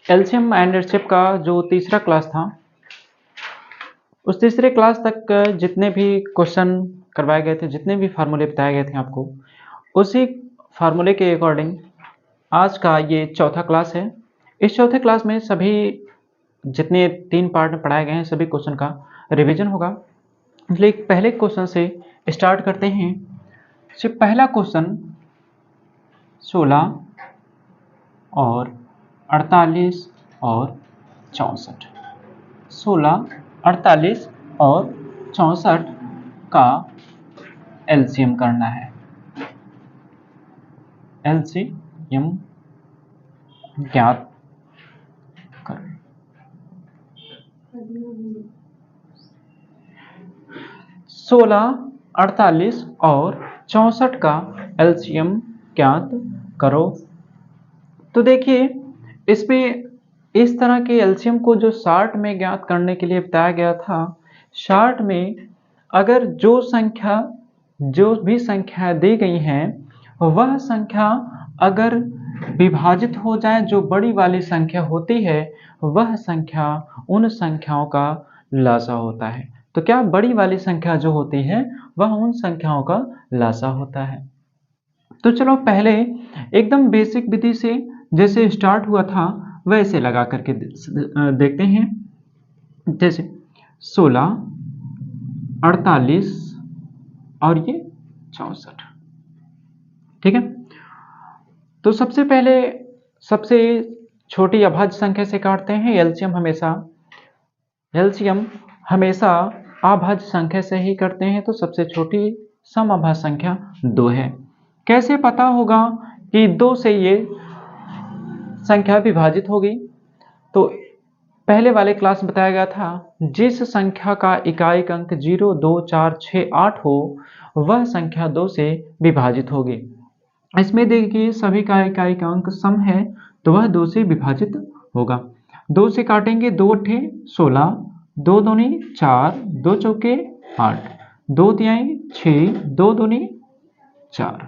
LCM and HCF का जो तीसरा क्लास था, उस तीसरे क्लास तक जितने भी क्वेश्चन करवाए गए थे, जितने भी फार्मूले बताए गए थे आपको, उसी फार्मूले के अकॉर्डिंग आज का ये चौथा क्लास है। इस चौथे क्लास में सभी जितने 3 पार्ट में पढ़ाए गए हैं सभी क्वेश्चन का रिवीजन होगा। इसलिए पहले क्वेश्चन से स्टार्ट करते हैं। पहला क्वेश्चन 16 और 48 और 64, 16, 48 और 64 का एलसीएम करना है। एलसीएम ज्ञात करें। 16, 48 और 64 का एलसीएम ज्ञात करो। तो देखिए, इसमें इस तरह के एलसीएम को जो शार्ट में ज्ञात करने के लिए बताया गया था, शार्ट में अगर जो भी संख्या दी गई हैं वह संख्या अगर विभाजित हो जाए, जो बड़ी वाली संख्या होती है वह संख्या उन संख्याओं का लासा होता है। तो क्या बड़ी वाली संख्या जो होती है वह उन संख्याओं का लासा होता है। तो चलो पहले एकदम बेसिक विधि से जैसे स्टार्ट हुआ था वैसे लगा करके देखते हैं। जैसे 16, 48 और ये 64, ठीक है। तो सबसे पहले सबसे छोटी अभाज्य संख्या से काटते हैं। एलसीएम हमेशा अभाज्य संख्या से ही करते हैं। तो सबसे छोटी समअभाज्य संख्या 2 है। कैसे पता होगा कि 2 से ये संख्या विभाजित होगी? तो पहले वाले क्लास में बताया गया था, जिस संख्या का इकाई अंक 0, 2, 4, 6, 8 हो वह संख्या 2 से विभाजित होगी। इसमें देखिए सभी का इकाई का अंक सम है तो वह 2 से विभाजित होगा। 2 से काटेंगे, 2 अट्ठे 16, 2 दूनी 4, 2 चौके 8, 2 तिहाई 6, 2 दूनी 4,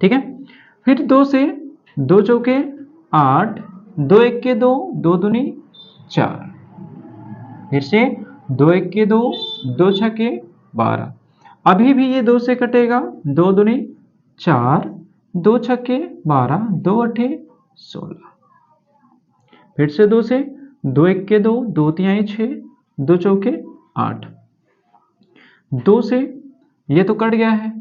ठीक है। फिर 2 से 2 चौके 8, 2 एक के 2, 2 दूनी 4, फिर से 2 एक के 2, 2 छके 12। अभी भी ये 2 से कटेगा, 2 दूनी 4, 2 छक्के 12, 2 अट्ठे 16। फिर से 2 से 2 एक के 2, 2 तिहाई 6, 2 चौके 8। 2 से ये तो कट गया है।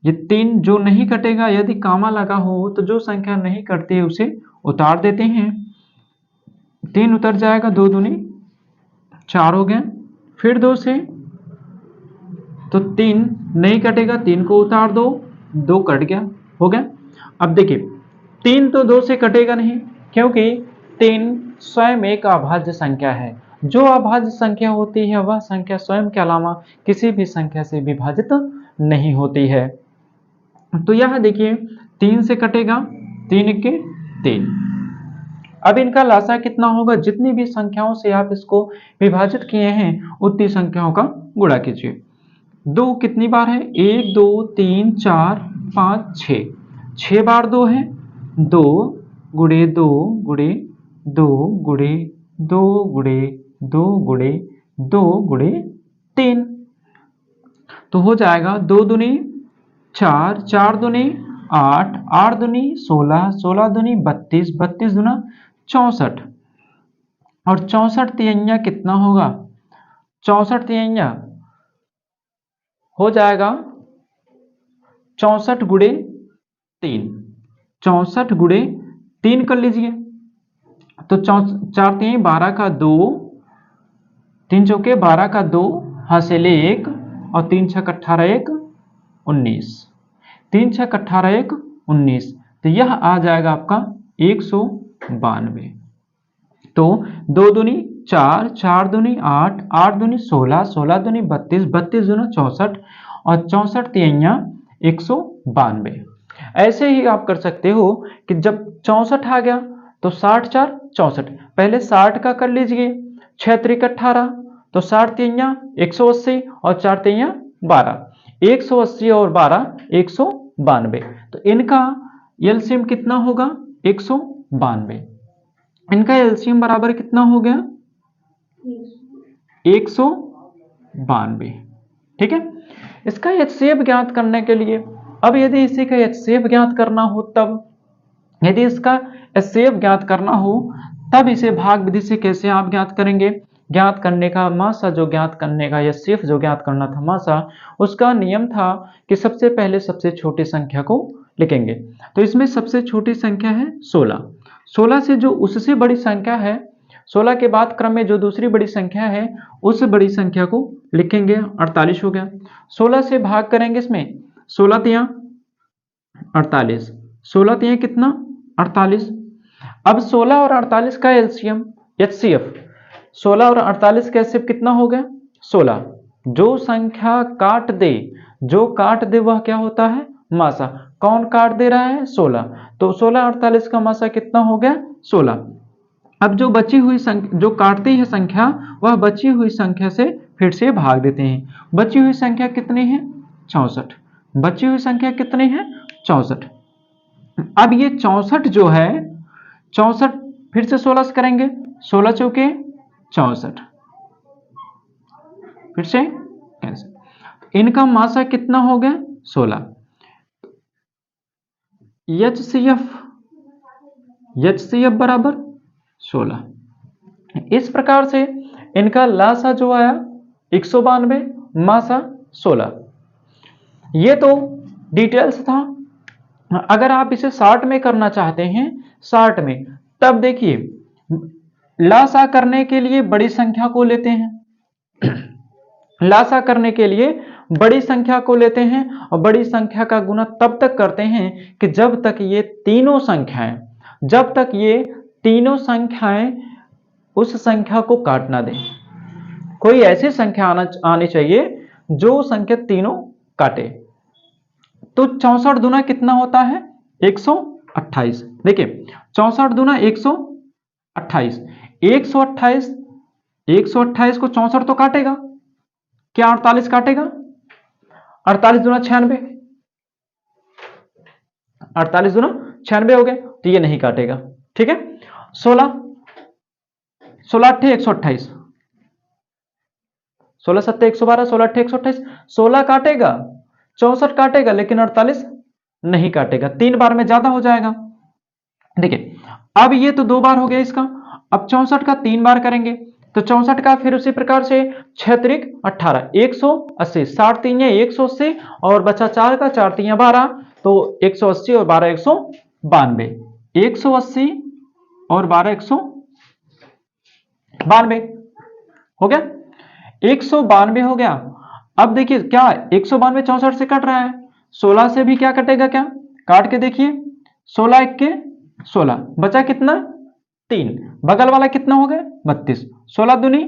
ये 3 जो नहीं कटेगा, यदि कामा लगा हो तो जो संख्या नहीं कटती है उसे उतार देते हैं। 3 उतर जाएगा, 2 दूनी 4 हो गया। फिर 2 से तो 3 नहीं कटेगा, 3 को उतार दो, 2 कट गया, हो गया। अब देखिए 3 तो 2 से कटेगा नहीं, क्योंकि 3 स्वयं एक अभाज्य संख्या है। जो अभाज्य संख्या होती है वह संख्या स्वयं के अलावा किसी भी संख्या से विभाजित नहीं होती है। तो यह देखिए 3 से कटेगा, 3 के 3। अब इनका लासा कितना होगा? जितनी भी संख्याओं से आप इसको विभाजित किए हैं उतनी संख्याओं का गुणा कीजिए। 2 कितनी बार है? 1, 2, 3, 4, 5, 6, 6 बार 2 है। 2 गुणे 2 गुणे 2 गुणे 2 गुणे 2 गुणे 2 गुणे 3, तो हो जाएगा 2 दूनी 4, 4 दूनी 8, 8 दूनी 16, 16 दूनी 32, 32 दूना 64, और 64 तिहैया कितना होगा? 64 तिहैया हो जाएगा 64 गुणे 3, 64 गुणे 3 कर लीजिए। तो 4 तिहाई 12 का 2, 3 चौके 12 का 2, हासिले 1 और 3 छक 18 1 19, 3 छक 18 1 19, तो यह आ जाएगा आपका 192। तो 2 दूनी 4, 4 दूनी 8, 8 दूनी 16, 16 दूनी 32, 32 दूना 64 और 64 तिहैया 192। ऐसे ही आप कर सकते हो कि जब 64 आ गया तो 60 4 64, पहले 60 का कर लीजिए, 6 त्रिक 18, तो 60 तिहैया 180 और 4 तिहैया 12, 180 और 12 192। तो इनका एलसीएम कितना होगा? 192। इनका एलसीएम बराबर कितना हो गया? 192। ठीक है। इसका एचसीएफ ज्ञात करने के लिए, अब यदि इसी का एचसीएफ ज्ञात करना हो, तब यदि इसका एचसीएफ ज्ञात करना हो तब इसे भाग विधि से कैसे आप ज्ञात करेंगे? ज्ञात करने का मासा, जो ज्ञात करने का एचसीएफ जो ज्ञात करना था मासा, उसका नियम था कि सबसे पहले सबसे छोटी संख्या को लिखेंगे। तो इसमें सबसे छोटी संख्या है 16। 16 से जो उससे बड़ी संख्या है, 16 के बाद क्रम में जो दूसरी बड़ी संख्या है, उस बड़ी संख्या को लिखेंगे। 48 हो गया। 16 से भाग करेंगे, इसमें 16 तिया 48, 16 तिया कितना? 48। अब 16 और 48 का एलसीएम एचसीएफ, 16 और 48 का एचसीएफ कितना हो गया? 16। जो संख्या काट दे, जो काट दे वह क्या होता है? मासा। कौन काट दे रहा है? 16। तो 16 48 का मासा कितना हो गया? 16। अब जो बची हुई संख्या, जो काटती है संख्या, वह बची हुई संख्या से फिर से भाग देते हैं। बची हुई संख्या कितनी है? 64। बची हुई संख्या कितनी है? 64। अब ये 64 जो है, 64 फिर से 16 से करेंगे, 16 चौके 64, फिर से कैंसिल। इनका मासा कितना हो गया? 16। एचसीएफ बराबर 16। इस प्रकार से इनका लासा जो आया 192, मासा 16। ये तो डिटेल्स था। अगर आप इसे शार्ट में करना चाहते हैं, शार्ट में, तब देखिए लासा करने के लिए बड़ी संख्या को लेते हैं। लासा करने के लिए बड़ी संख्या को लेते हैं और बड़ी संख्या का गुना तब तक करते हैं कि जब तक ये तीनों संख्याएं, जब तक ये तीनों संख्याएं उस संख्या को काट ना दें। कोई ऐसी संख्या आनी चाहिए जो संख्या तीनों काटे। तो 64 दूना कितना होता है? 128। देखिए 64 दूना 128, 128, 128 को 64 तो काटेगा क्या? 48 काटेगा? 48 दूना 96, 48 दूना 96 हो गए, तो ये नहीं काटेगा। ठीक है। 16, 16 अट्ठे 128, 16 सत्ते 112, 16 अट्ठे 128, 16 काटेगा, 64 काटेगा, लेकिन 48 नहीं काटेगा। 3 बार में ज्यादा हो जाएगा। देखिए अब ये तो 2 बार हो गया इसका, अब 64 का 3 बार करेंगे, तो 64 का फिर उसी प्रकार से 6 त्रिक 18, 180, 60 तीन 180 और बचा 4 का, 4 तीन 12, तो 180 और 12 192, 180 और 12 192 हो गया। 192 हो गया। अब देखिए क्या 192 64 से कट रहा है, 16 से भी क्या कटेगा? क्या काट के देखिए, 16 एक के 16, बचा कितना? 3, बगल वाला कितना हो गया? 32, 16 दूनी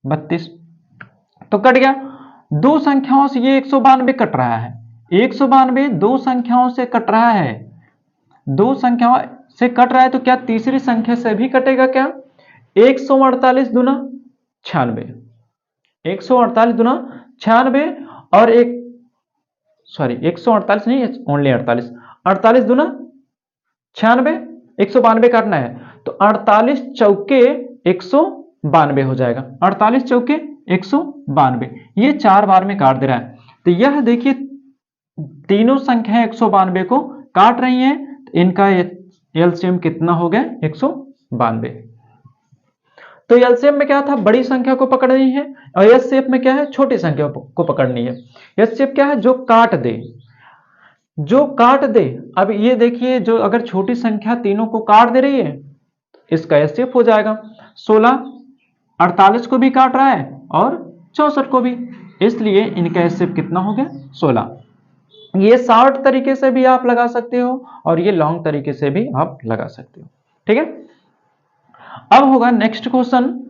32, तो कट गया। दो संख्याओं से ये 192 कट रहा है, 192 दो संख्याओं से कट रहा है, दो संख्याओं से कट रहा है, तो क्या तीसरी संख्या से भी कटेगा? क्या 148 दूना 96, 148 दूना 96 और एक, सॉरी 148 नहीं, ओनली 48, 48 दूना 96, 192 काटना है, तो 48 चौके 192 हो जाएगा, 48 चौके 192, ये 4 बार में काट दे रहा है। तो यह देखिए तीनों संख्याएं 192 को काट रही हैं, तो इनका एलसीएम कितना हो गया? 192। तो एलसीएम में क्या था? बड़ी संख्या को पकड़नी है, और एचसीएफ में क्या है? छोटी संख्या को पकड़नी है। एचसीएफ क्या है? जो काट दे, जो काट दे। अब ये देखिए, जो अगर छोटी संख्या तीनों को काट दे रही है, इसका एचसीएफ हो जाएगा। 16 48 को भी काट रहा है और 64 को भी, इसलिए इनका एचसीएफ कितना हो गया? 16। ये शॉर्ट तरीके से भी आप लगा सकते हो और ये लॉन्ग तरीके से भी आप लगा सकते हो। ठीक है। अब होगा नेक्स्ट क्वेश्चन।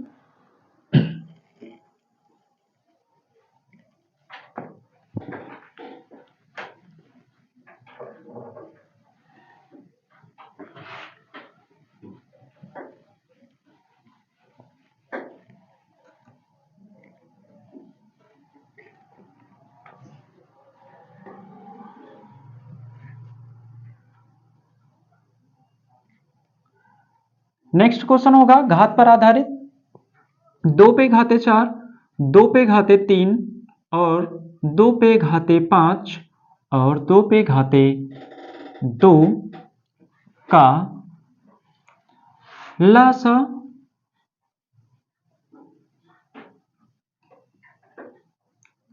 नेक्स्ट क्वेश्चन होगा घात पर आधारित। 2 पे घाते 4, 2 पे घाते 3 और 2 पे घाते 5 और 2 पे घाते 2 का लसा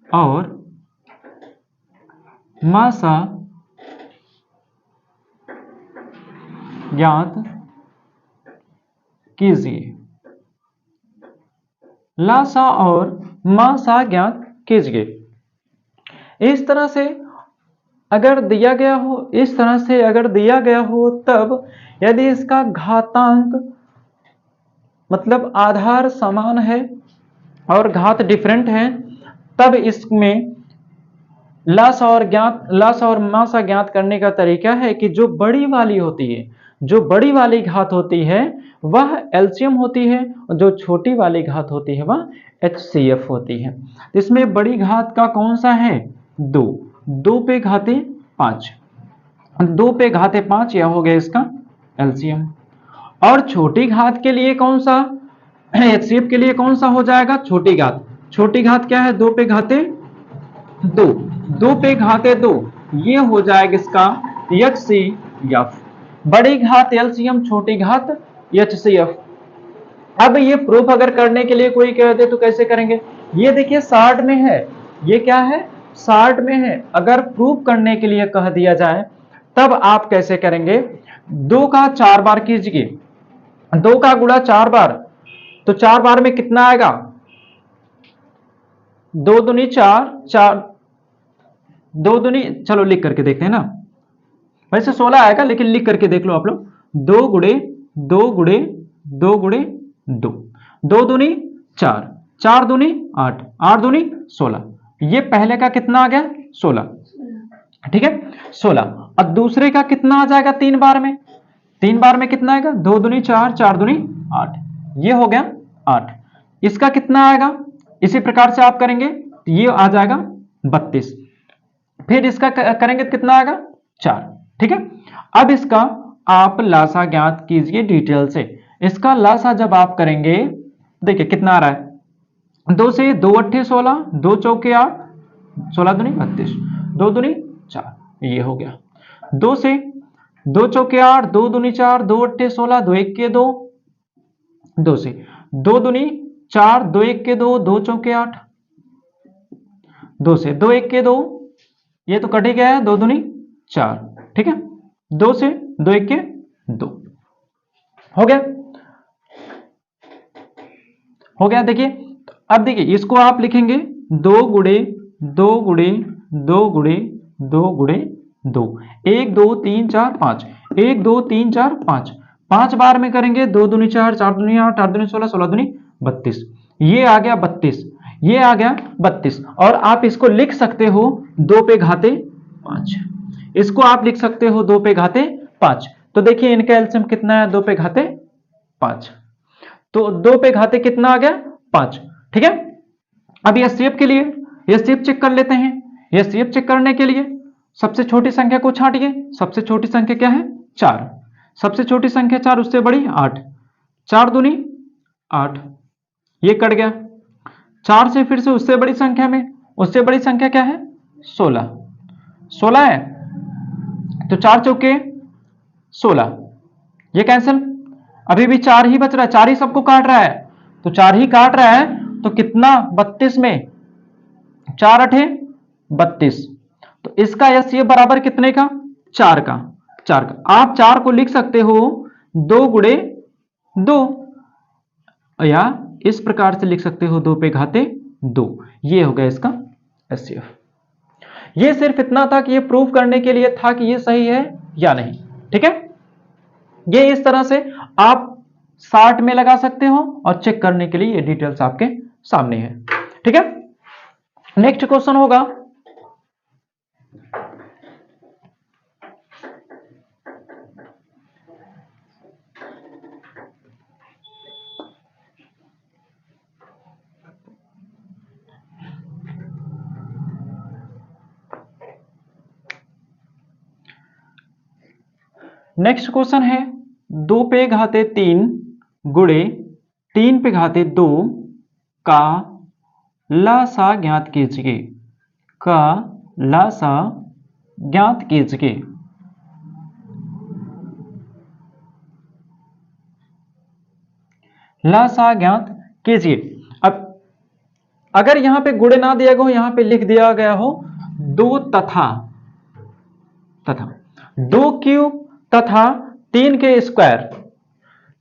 और मासा ज्ञात कीजिए। लासा और मासा ज्ञात कीजिए। इस तरह से अगर दिया गया हो, इस तरह से अगर दिया गया हो, तब यदि इसका घातांक मतलब आधार समान है और घात डिफरेंट है, तब इसमें लस और मासा ज्ञात करने का तरीका है कि जो बड़ी वाली होती है, जो बड़ी वाली घात होती है वह एलसीएम होती है और जो छोटी वाली घात होती है वह एचसीएफ होती है। इसमें बड़ी घात का कौन सा है? 2, 2 पे घाते 5, 2 पे घाते 5 यह हो गया इसका एलसीएम। और छोटी घात के लिए कौन सा, एचसीएफ के लिए कौन सा हो जाएगा? छोटी घात। छोटी घात क्या है? 2 पे घाते 2, 2 पे घाते 2, ये हो जाएगा इसका एचसीएफ। बड़ी घात एलसीएम, छोटी घात एचसीएफ। अब ये प्रूफ अगर करने के लिए कोई कह दे तो कैसे करेंगे? ये देखिए 60 में है, ये क्या है? 60 में है। अगर प्रूफ करने के लिए कह दिया जाए तब आप कैसे करेंगे? 2 का 4 बार कीजिए, 2 का गुणा 4 बार, तो 4 बार में कितना आएगा? 2 दूनी 4, 4 2 दूनी, चलो लिख करके देखते हैं ना, वैसे 16 आएगा लेकिन लिख करके देख लो आप लोग। 2 गुणे 2 गुणे 2 गुणे 2, 2 दूनी 4, 4 दूनी 8, 8 दूनी 16। ये पहले का कितना आ गया? 16, ठीक है 16। अब दूसरे का कितना आ जाएगा? 3 बार में, 3 बार में कितना आएगा? 2 दूनी 4, 4 दूनी 8, ये हो गया 8। इसका कितना आएगा? इसी प्रकार से आप करेंगे, ये आ जाएगा 32। फिर इसका करेंगे तो कितना आएगा? 4, ठीक है। अब इसका आप लासा ज्ञात कीजिए डिटेल से। इसका लासा जब आप करेंगे, देखिए कितना आ रहा है? 2 से 2 अट्ठे 16, 2 चौके 8, 16 दूनी 32, 2 दूनी 4, ये हो गया। 2 से 2 चौके 8, 2 दूनी 4, 2 अट्ठे 16, 2 एक के 2, 2 से 2 दूनी 4, 2 एक के 2, 2 चौके 8, 2 से 2 एक के 2, ये तो कट ही गया है, 2 दूनी 4, ठीक है। 2 से 2 एक के 2 हो गया, हो गया। देखिए अब देखिए इसको आप लिखेंगे 2 गुणे 2 गुणे 2 गुणे 2 गुणे 2, 1 2 3 4 5, 1 2 3 4 5, 5 बार में करेंगे। 2 दूनी 4, 4 दूनी 8, 8 दूनी 16, 16 दूनी 32, ये आ गया 32, ये आ गया 32। और आप इसको लिख सकते हो 2 पे घाते 5, इसको आप लिख सकते हो 2 पे घाते 5। तो देखिए इनका एलसीएम कितना है? 2 पे घाते 5, तो 2 पे घाते कितना आ गया? 5, ठीक है। अब एचसीएफ के लिए एचसीएफ चेक कर लेते हैं। एचसीएफ चेक करने के लिए सबसे छोटी संख्या को छांटिए। सबसे छोटी संख्या क्या है? 4। सबसे छोटी संख्या 4, उससे बड़ी 8, 4 दूनी 8, ये कट गया। 4 से फिर से उससे बड़ी संख्या में, उससे बड़ी संख्या क्या है? 16, 16 है, तो 4 चौके 16, ये कैंसिल। अभी भी 4 ही बच रहा है, 4 ही सबको काट रहा है, तो 4 ही काट रहा है, तो कितना? 32 में 4 अठे 32, तो इसका एचसीएफ बराबर कितने का? 4 का, 4 का। आप 4 को लिख सकते हो 2 गुणे 2, या इस प्रकार से लिख सकते हो 2 पे घाते 2, ये हो गया इसका एचसीएफ। ये सिर्फ इतना था कि ये प्रूफ करने के लिए था कि ये सही है या नहीं, ठीक है। ये इस तरह से आप 60 में लगा सकते हो और चेक करने के लिए ये डिटेल्स आपके सामने है, ठीक है। नेक्स्ट क्वेश्चन होगा नेक्स्ट क्वेश्चन है 2 पे घाते 3 गुणे 3 पे घाते 2 का लसा ज्ञात कीजिए, का लसा ज्ञात कीजिए। लसा ज्ञात कीजिए। अब अगर यहां पे गुणे ना दिया गया हो, यहां पे लिख दिया गया हो 2 तथा 2 क्यूब तथा 3 के स्क्वायर,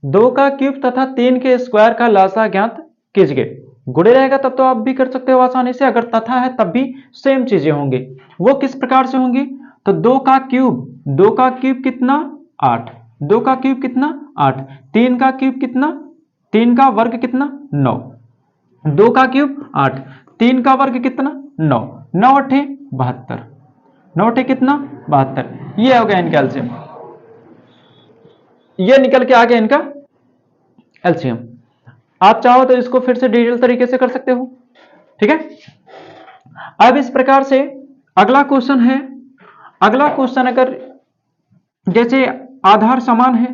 2 का क्यूब तथा 3 के स्क्वायर का लसा ज्ञात कीजिए। गुणे रहेगा तब तो आप भी कर सकते हो आसानी से, अगर तथा है तब भी सेम चीजें होंगी। वो किस प्रकार से होंगी? तो 2 का क्यूब कितना 8, 2 का क्यूब कितना 8, 3 का क्यूब कितना, 3 का वर्ग कितना 9, 2 का क्यूब 8, 3 का वर्ग कितना 9, 9 अठे 72, 9 अठे कितना 72। ये हो गया इनका एलसीएम, ये निकल के आ गया इनका एलसीएम। आप चाहो तो इसको फिर से डिटेल तरीके से कर सकते हो, ठीक है। अब इस प्रकार से अगला क्वेश्चन है, अगला क्वेश्चन अगर जैसे आधार समान है,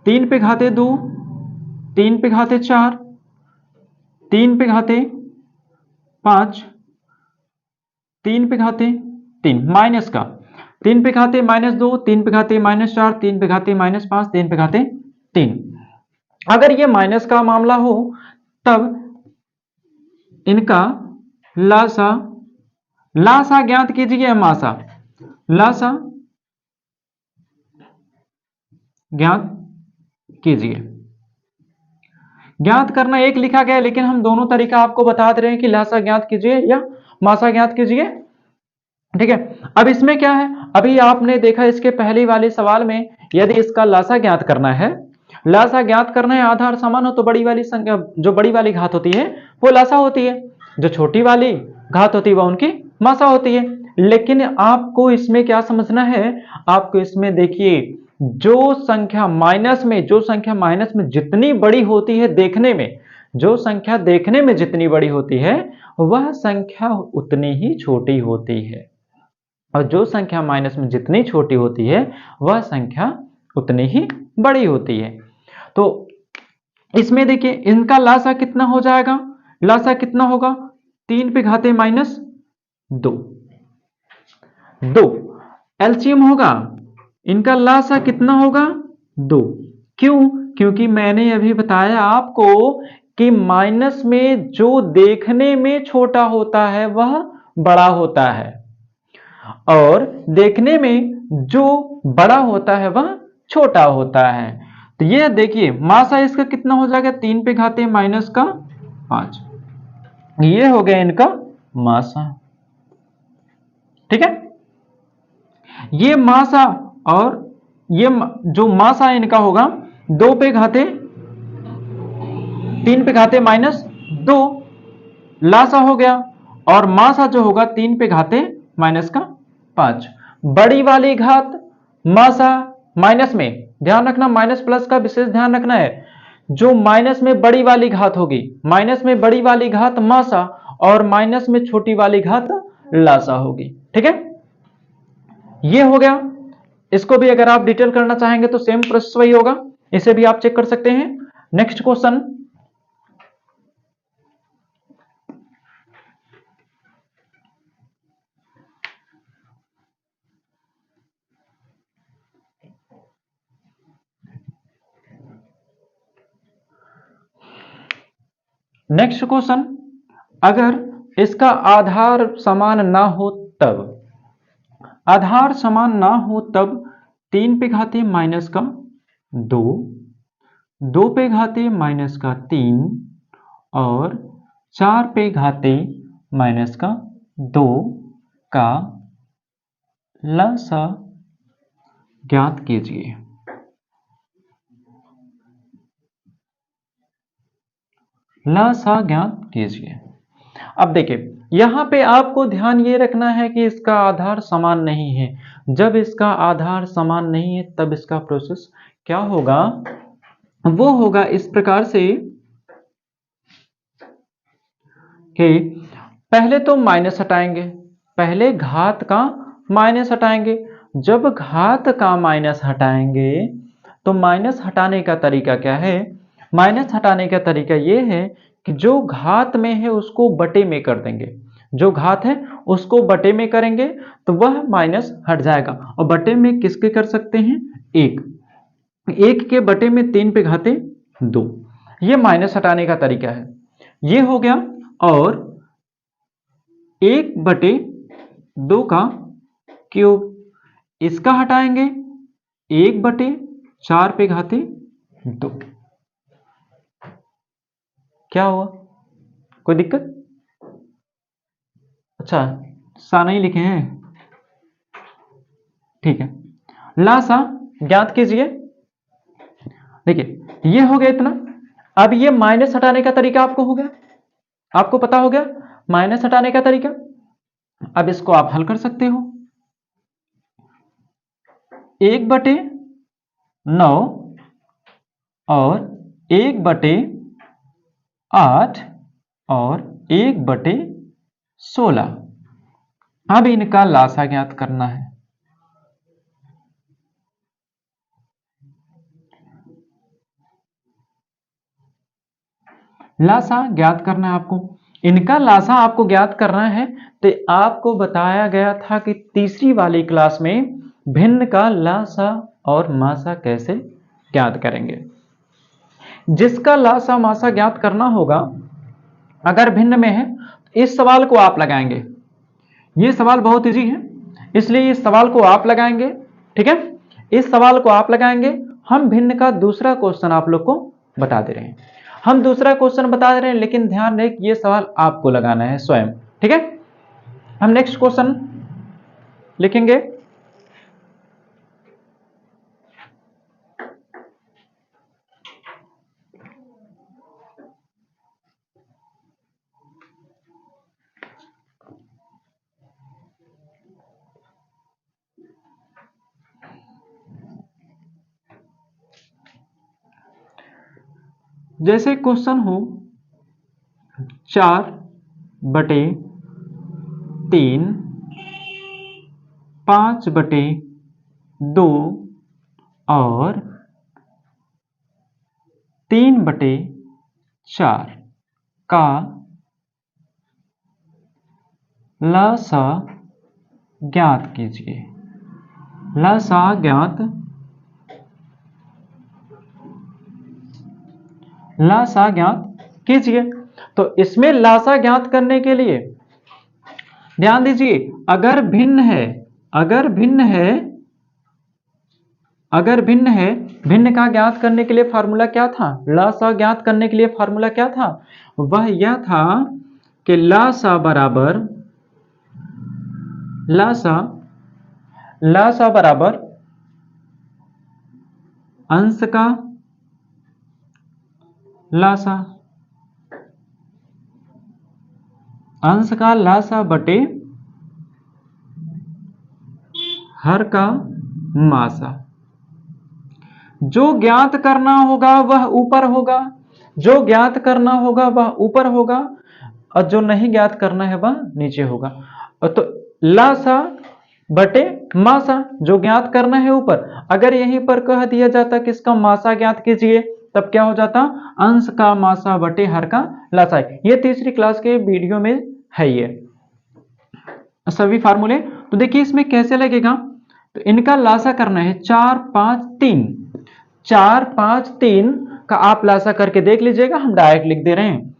तीन पे घाते 2, 3 पे घाते 4, 3 पे घाते 5, 3 पे घाते 3 माइनस का, 3 पे घाते -2, 3 पे घाते -4, 3 पे घाते -5, 3 पे घाते 3। अगर ये माइनस का मामला हो तब इनका लासा, लासा ज्ञात कीजिए, मासा, लासा ज्ञात कीजिए। ज्ञात करना एक लिखा गया, लेकिन हम दोनों तरीका आपको बता दे रहे हैं कि लासा ज्ञात कीजिए या मासा ज्ञात कीजिए, ठीक है। अब इसमें क्या है, अभी आपने देखा इसके पहले वाले सवाल में, यदि इसका लासा ज्ञात करना है, लासा ज्ञात करना है, आधार समान हो तो बड़ी वाली संख्या, जो बड़ी वाली घात होती है वो लासा होती है, जो छोटी वाली घात होती है वो उनकी मासा होती है। लेकिन आपको इसमें क्या समझना है, आपको इसमें देखिए जो संख्या माइनस में, जो संख्या माइनस में जितनी बड़ी होती है देखने में, जो संख्या देखने में जितनी बड़ी होती है वह संख्या उतनी ही छोटी होती है, और जो संख्या माइनस में जितनी छोटी होती है वह संख्या उतनी ही बड़ी होती है। तो इसमें देखिए इनका लासा कितना हो जाएगा, लासा कितना होगा, 3 पे घाते -2, 2 एलसीएम होगा, इनका लासा कितना होगा 2। क्यों? क्योंकि मैंने अभी बताया आपको कि माइनस में जो देखने में छोटा होता है वह बड़ा होता है, और देखने में जो बड़ा होता है वह छोटा होता है। तो ये देखिए मासा इसका कितना हो जाएगा, 3 पे घाते -5, ये हो गया इनका मासा, ठीक है। ये मासा, और ये जो मासा इनका होगा 2 पे घाते 3 पे घाते -2 लासा हो गया, और मासा जो होगा 3 पे घाते -5। बड़ी वाली घात मासा माइनस में, ध्यान रखना माइनस प्लस का विशेष ध्यान रखना है, जो माइनस में बड़ी वाली घात होगी, माइनस में बड़ी वाली घात मासा, और माइनस में छोटी वाली घात लासा होगी, ठीक है। ये हो गया। इसको भी अगर आप डिटेल करना चाहेंगे तो सेम प्रोसेस वही होगा, इसे भी आप चेक कर सकते हैं। नेक्स्ट क्वेश्चन, नेक्स्ट क्वेश्चन, अगर इसका आधार समान ना हो तब, आधार समान ना हो तब 3 पे घाते -2, 2 पे घाते -3, और 4 पे घाते -2 का लसा ज्ञात कीजिए। लसा ज्ञात कीजिए। अब देखिए यहां पे आपको ध्यान ये रखना है कि इसका आधार समान नहीं है। जब इसका आधार समान नहीं है तब इसका प्रोसेस क्या होगा, वो होगा इस प्रकार से कि पहले तो माइनस हटाएंगे, पहले घात का माइनस हटाएंगे। जब घात का माइनस हटाएंगे तो माइनस हटाने का तरीका क्या है? माइनस हटाने का तरीका ये है कि जो घात में है उसको बटे में कर देंगे, जो घात है उसको बटे में करेंगे तो वह माइनस हट जाएगा। और बटे में किसके कर सकते हैं? एक, एक के बटे में 3 पे घाते 2, ये माइनस हटाने का तरीका है, ये हो गया। और 1/2 का क्यूब, इसका हटाएंगे 1/4 पे घाते 2। क्या हुआ? कोई दिक्कत? अच्छा, सा नहीं लिखे हैं, ठीक है। लासा ज्ञात कीजिए। देखिए ये हो गया इतना। अब ये माइनस हटाने का तरीका आपको हो गया, आपको पता हो गया माइनस हटाने का तरीका। अब इसको आप हल कर सकते हो। 1/9 और 1/8 और 1/16। अब इनका लासा ज्ञात करना है। लासा ज्ञात करना है आपको, इनका लासा आपको ज्ञात करना है। तो आपको बताया गया था कि तीसरी वाली क्लास में भिन्न का लासा और मासा कैसे ज्ञात करेंगे। जिसका लासा मासा ज्ञात करना होगा, अगर भिन्न में है इस सवाल को आप लगाएंगे। ये सवाल बहुत इजी है, इसलिए इस सवाल को आप लगाएंगे, ठीक है। इस सवाल को आप लगाएंगे। हम भिन्न का दूसरा क्वेश्चन आप लोग को बता दे रहे हैं, हम दूसरा क्वेश्चन बता दे रहे हैं, लेकिन ध्यान रहे ये सवाल आपको लगाना है स्वयं, ठीक है। हम नेक्स्ट क्वेश्चन लिखेंगे। जैसे क्वेश्चन हो 4/3 5/2 और 3/4 का लसा ज्ञात कीजिए। लसा ज्ञात, लासा ज्ञात कीजिए। तो इसमें लासा ज्ञात करने के लिए ध्यान दीजिए, अगर भिन्न है, अगर भिन्न है, अगर भिन्न है, भिन्न का ज्ञात करने के लिए फार्मूला क्या था? लासा ज्ञात करने के लिए फार्मूला क्या था? वह यह था कि लासा बराबर, लासा, लासा बराबर अंश का लासा, अंश का लासा बटे हर का मासा। जो ज्ञात करना होगा वह ऊपर होगा, जो ज्ञात करना होगा वह ऊपर होगा, और जो नहीं ज्ञात करना है वह नीचे होगा। तो लासा बटे मासा, जो ज्ञात करना है ऊपर। अगर यहीं पर कह दिया जाता कि इसका मासा ज्ञात कीजिए, तब क्या हो जाता? अंश का मासा बटे हर का लासा। ये तीसरी क्लास के वीडियो में है ये सभी फार्मूले। तो देखिए इसमें कैसे लगेगा। तो इनका लासा करना है 4 5 3, 4 5 3 का आप लासा करके देख लीजिएगा, हम डायरेक्ट लिख दे रहे हैं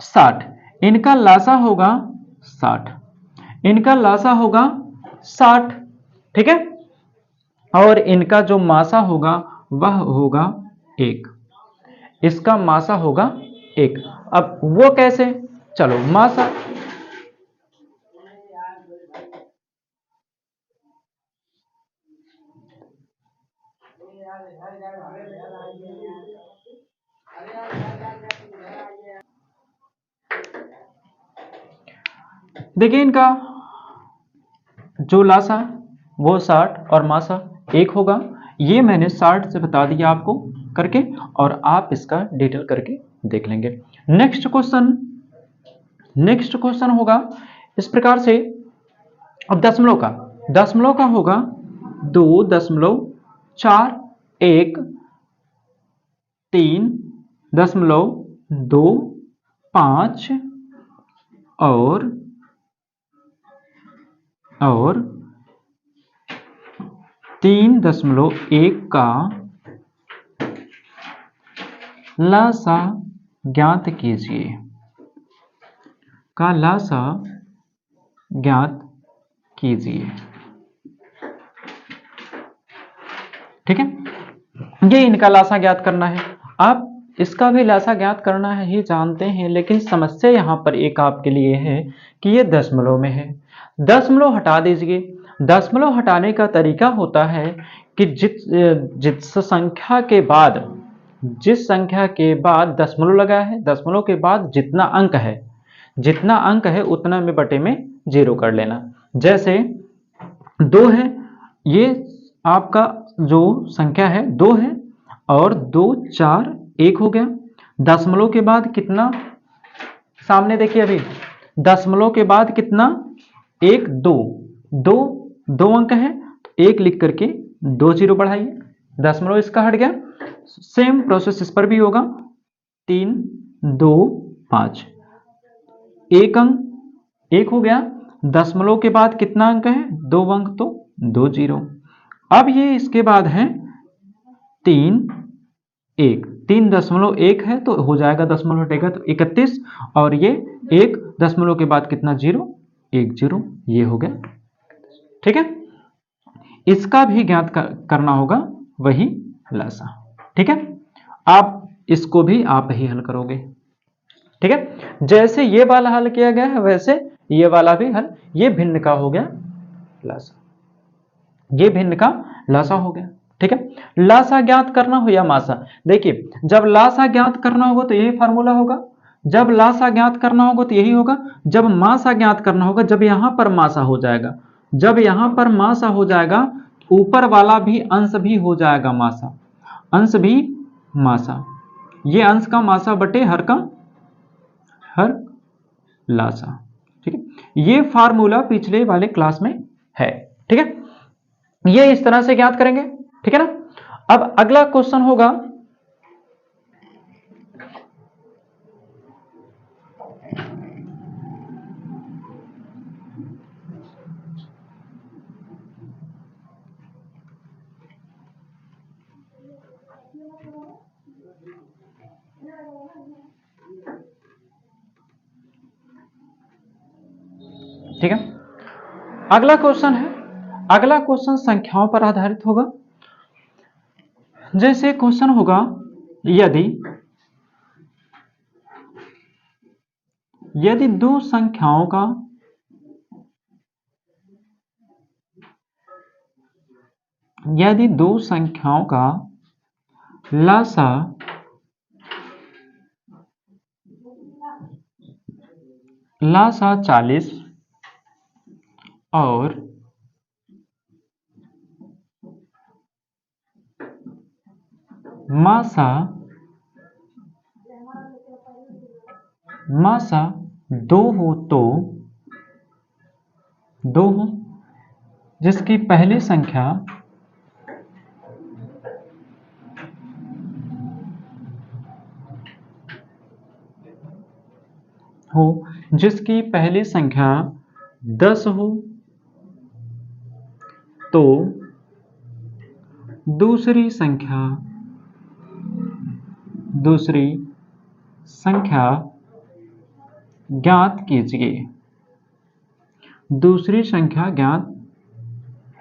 60। इनका लासा होगा 60, इनका लासा होगा 60, ठीक है। और इनका जो मासा होगा वह होगा 1, इसका मासा होगा 1। अब वो कैसे? चलो मासा, देखिए इनका जो लासा वो 60 और मासा 1 होगा। ये मैंने 60 से बता दिया आपको करके, और आप इसका डिटेल करके देख लेंगे। नेक्स्ट क्वेश्चन, नेक्स्ट क्वेश्चन होगा इस प्रकार से। अब दशमलव का, दशमलव का होगा 2.41, 3.25 और 3.1 का लसा ज्ञात कीजिए, का लसा ज्ञात कीजिए। ठीक है, ये इनका लसा ज्ञात करना है। आप इसका भी लसा ज्ञात करना है ही जानते हैं, लेकिन समस्या यहाँ पर एक आपके लिए है कि ये दशमलव में है। दशमलव हटा दीजिए। दशमलव हटाने का तरीका होता है कि जिस संख्या के बाद दशमलव लगा है, दशमलव के बाद जितना अंक है उतना में बटे में 0 कर लेना। जैसे 2 है, ये आपका जो संख्या है 2 है, और 2 4 1 हो गया। दशमलव के बाद कितना, सामने देखिए, अभी दशमलव के बाद कितना, 1 2 2 अंक है, तो 1 लिख करके 2 0 बढ़ाइए, दशमलव इसका हट गया। सेम प्रोसेस इस पर भी होगा। 3 2 5, 1 अंक 1 हो गया। दशमलव के बाद कितना अंक है, 2 अंक, तो 2 0। अब ये इसके बाद है 3 1, 3.1 है तो हो जाएगा, दशमलव हटेगा तो 31, और ये 1 दशमलव के बाद कितना, 0 1 0, ये हो गया। ठीक है, इसका भी ज्ञात करना होगा वही लसा। ठीक है, आप इसको भी आप ही हल करोगे। ठीक है, जैसे ये वाला हल किया गया है वैसे ये वाला भी हल। ये भिन्न का हो गया लसा, ये भिन्न का लसा हो गया। ठीक है, लसा ज्ञात करना हो या मासा, देखिए जब लसा ज्ञात करना होगा तो यही फार्मूला होगा, जब लसा ज्ञात करना होगा तो यही होगा, जब मासा ज्ञात करना होगा, जब यहां पर मासा हो जाएगा, जब यहां पर मासा हो जाएगा, ऊपर वाला भी अंश भी हो जाएगा मासा, अंश भी मासा, ये अंश का मासा बटे हर का हर लासा। ठीक है, ये फार्मूला पिछले वाले क्लास में है। ठीक है, ये इस तरह से ज्ञात करेंगे। ठीक है ना, अब अगला क्वेश्चन होगा, ठीक है, अगला क्वेश्चन है, अगला क्वेश्चन संख्याओं पर आधारित होगा। जैसे क्वेश्चन होगा, यदि दो संख्याओं का लसा लासा 40 और मासा 2 हो तो जिसकी पहली संख्या हो, जिसकी पहली संख्या 10 हो तो दूसरी संख्या ज्ञात कीजिए, दूसरी संख्या ज्ञात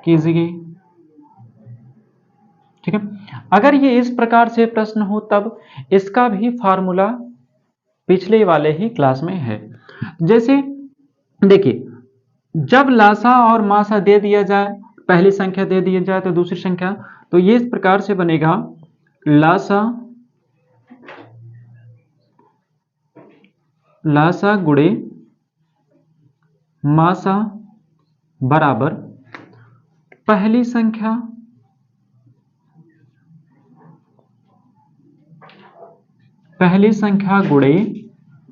कीजिए। ठीक है, अगर ये इस प्रकार से प्रश्न हो तब इसका भी फार्मूला पिछले वाले ही क्लास में है। जैसे देखिए, जब लासा और मासा दे दिया जाए, पहली संख्या दे दी जाए तो दूसरी संख्या, तो ये इस प्रकार से बनेगा, लासा गुणे मासा बराबर पहली संख्या गुणे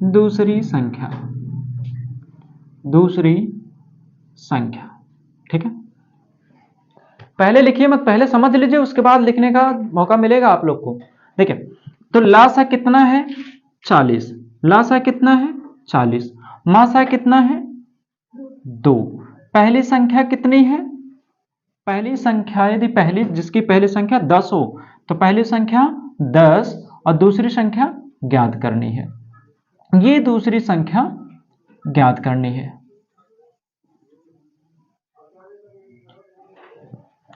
दूसरी संख्या। ठीक है, पहले लिखिए मत, पहले समझ लीजिए, उसके बाद लिखने का मौका मिलेगा आप लोग को। देखिए, तो लासा कितना है 40, लासा कितना है 40, मासा कितना है 2। पहली संख्या कितनी है, पहली संख्या यदि पहली जिसकी पहली संख्या 10 हो तो पहली संख्या 10 और दूसरी संख्या ज्ञात करनी है। ये दूसरी संख्या ज्ञात करनी है।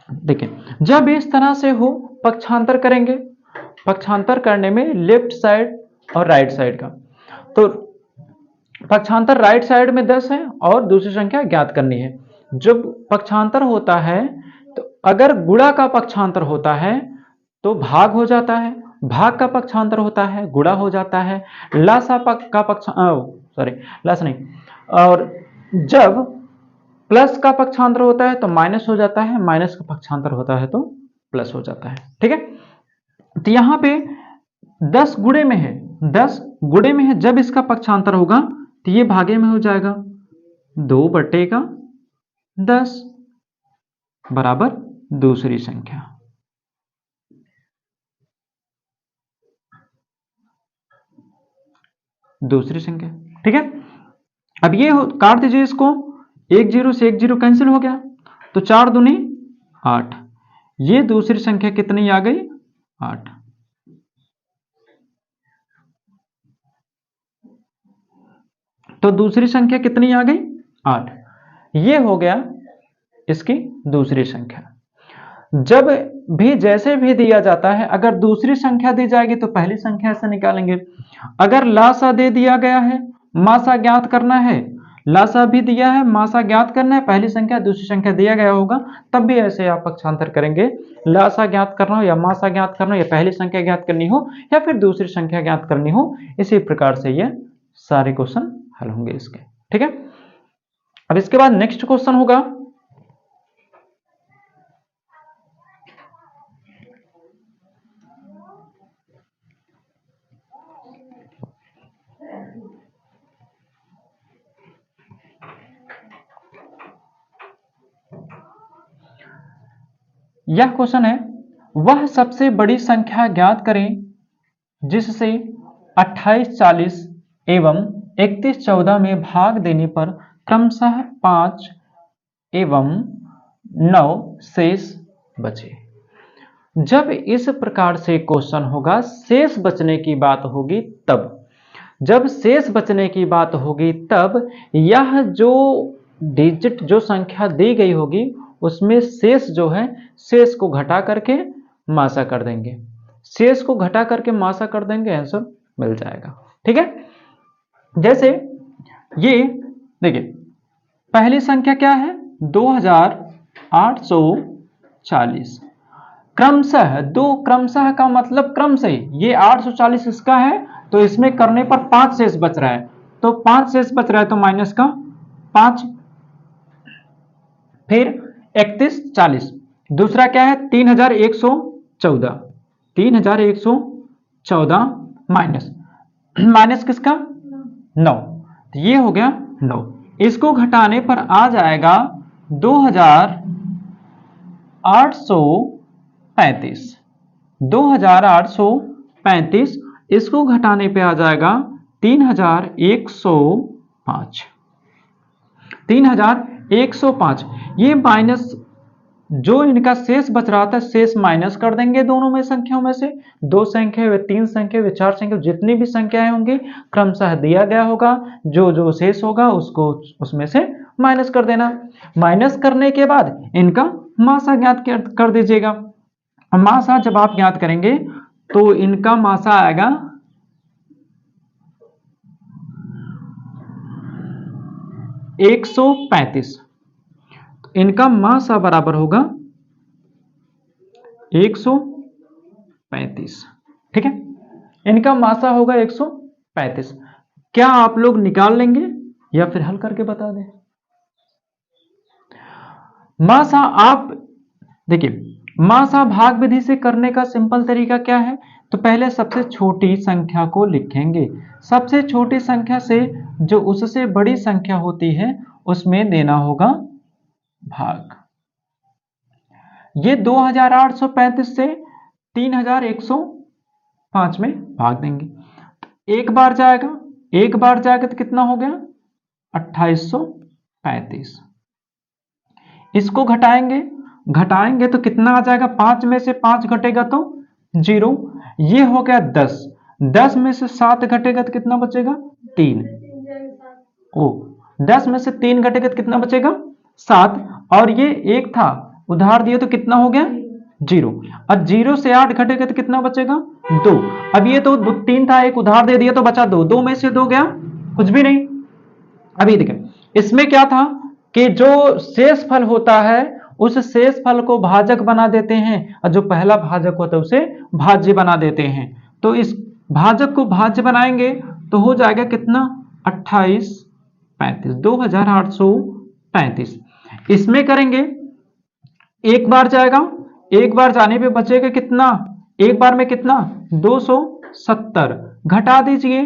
देखिए, जब इस तरह से हो पक्षांतर करेंगे, पक्षांतर करने में लेफ्ट साइड और राइट साइड का, तो पक्षांतर राइट साइड में 10 है और दूसरी संख्या ज्ञात करनी है। जब पक्षांतर होता है तो अगर गुणा का पक्षांतर होता है तो भाग हो जाता है, भाग का पक्षांतर होता है गुणा हो जाता है, लासा का लासा नहीं, और जब प्लस का पक्षांतर होता है तो माइनस हो जाता है, माइनस का पक्षांतर होता है तो प्लस हो जाता है। ठीक है, तो यहां पे 10 गुणे में है, 10 गुणे में है, जब इसका पक्षांतर होगा तो ये भागे में हो जाएगा, 2/10 बराबर दूसरी संख्या। दूसरी संख्या, ठीक है। अब ये काट दीजिए इसको, 1 0 से 1 0 कैंसिल हो गया, तो 4 दूनी 8, ये दूसरी संख्या कितनी आ गई 8। तो दूसरी संख्या कितनी आ गई 8, ये हो गया इसकी दूसरी संख्या। जब भी जैसे भी दिया जाता है, अगर दूसरी संख्या दी जाएगी तो पहली संख्या से निकालेंगे, अगर लासा दे दिया गया है मासा ज्ञात करना है, लासा भी दिया है मासा ज्ञात करना है, पहली संख्या दूसरी संख्या दिया गया होगा तब भी ऐसे आप पक्षांतर करेंगे, लासा ज्ञात करना हो या मासा ज्ञात करना हो या पहली संख्या ज्ञात करनी हो या फिर दूसरी संख्या ज्ञात करनी हो, इसी प्रकार से ये सारे क्वेश्चन हल होंगे इसके। ठीक है, अब इसके बाद नेक्स्ट क्वेश्चन होगा, यह क्वेश्चन है, वह सबसे बड़ी संख्या ज्ञात करें जिससे 28 40 एवं 31 14 में भाग देने पर क्रमशः 5 एवं 9 शेष बचे। जब इस प्रकार से क्वेश्चन होगा, शेष बचने की बात होगी तब, जब शेष बचने की बात होगी तब यह जो डिजिट जो संख्या दी गई होगी उसमें शेष जो है, शेष को घटा करके मासा कर देंगे, शेष को घटा करके मासा कर देंगे, आंसर मिल जाएगा। ठीक है, जैसे ये देखिए, पहली संख्या क्या है 2840, क्रमशः, दो क्रमशः का मतलब क्रम से, ये 840 इसका है तो इसमें करने पर 5 शेष बच रहा है, तो 5 शेष बच रहा है तो माइनस का 5, फिर 31 40, दूसरा क्या है 3114, 3114 माइनस, माइनस किसका 9, तो ये हो गया 9, इसको घटाने पर आ जाएगा 2835, 2835, इसको घटाने पे आ जाएगा 3105, 3105, ये माइनस जो इनका शेष बच रहा था, शेष माइनस कर देंगे दोनों में संख्याओं में से, 2 संख्या वे 3 संख्या वे 4 संख्या, जितनी भी संख्याएं होंगी क्रमशः दिया गया होगा, जो जो शेष होगा उसको उसमें से माइनस कर देना, माइनस करने के बाद इनका मासा ज्ञात कर दीजिएगा। मासा जब आप ज्ञात करेंगे तो इनका मासा आएगा 135, इनका मासा बराबर होगा 135। ठीक है, इनका मासा होगा 135। क्या आप लोग निकाल लेंगे या फिर हल करके बता दें? मासा आप देखिए, मासा भाग विधि से करने का सिंपल तरीका क्या है, तो पहले सबसे छोटी संख्या को लिखेंगे, सबसे छोटी संख्या से जो उससे बड़ी संख्या होती है उसमें देना होगा भाग, ये 2835 से 3105 में भाग देंगे। एक बार जाएगा तो कितना हो गया 2835। इसको घटाएंगे तो कितना आ जाएगा, 5 में से 5 घटेगा तो 0, ये हो गया 10, 10 में से 7 घटेगा तो कितना बचेगा 3, 10 में से 3 घटेगा तो कितना बचेगा 7, और ये 1 था उधार दिए तो कितना हो गया 0, और 0 से 8 घटेगा तो कितना बचेगा 2। अब ये तो 3 था, एक उधार दे दिया तो बचा 2, 2 में से 2 गया कुछ भी नहीं। अभी देखें इसमें क्या था कि जो शेष फल होता है उस शेष फल को भाजक बना देते हैं, और जो पहला भाजक होता है उसे भाज्य बना देते हैं। तो इस भाजक को भाज्य बनाएंगे तो हो जाएगा कितना 2835, 2835। इसमें करेंगे एक बार जाने पे बचेगा कितना, एक बार में कितना 270, घटा दीजिए,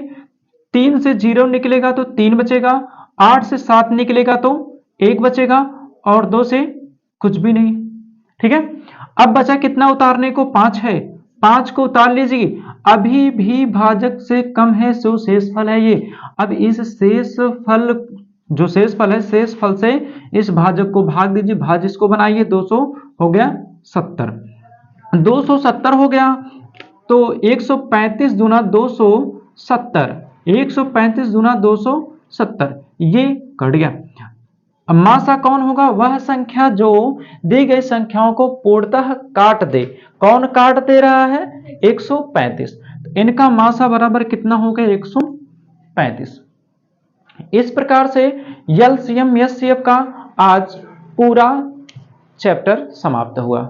3 से 0 निकलेगा तो 3 बचेगा, 8 से 7 निकलेगा तो 1 बचेगा, और 2 से कुछ भी नहीं। ठीक है, अब बचा कितना उतारने को, 5 है, 5 को उतार लीजिए, अभी भी भाजक से कम है, सो शेष फल है ये। अब इस शेष फल है, शेष फल से इस भाजक को भाग दीजिए, भाज्य इसको बनाइए, 200 हो गया 70, 270 हो गया तो 135 दूना 270, 135 दूना 270, ये कट गया। अब मासा कौन होगा, वह संख्या जो दी गई संख्याओं को पूर्णतः काट दे। कौन काट दे रहा है 135, तो इनका मासा बराबर कितना हो गया 135। इस प्रकार से एलसीएम एचसीएफ का आज पूरा चैप्टर समाप्त हुआ।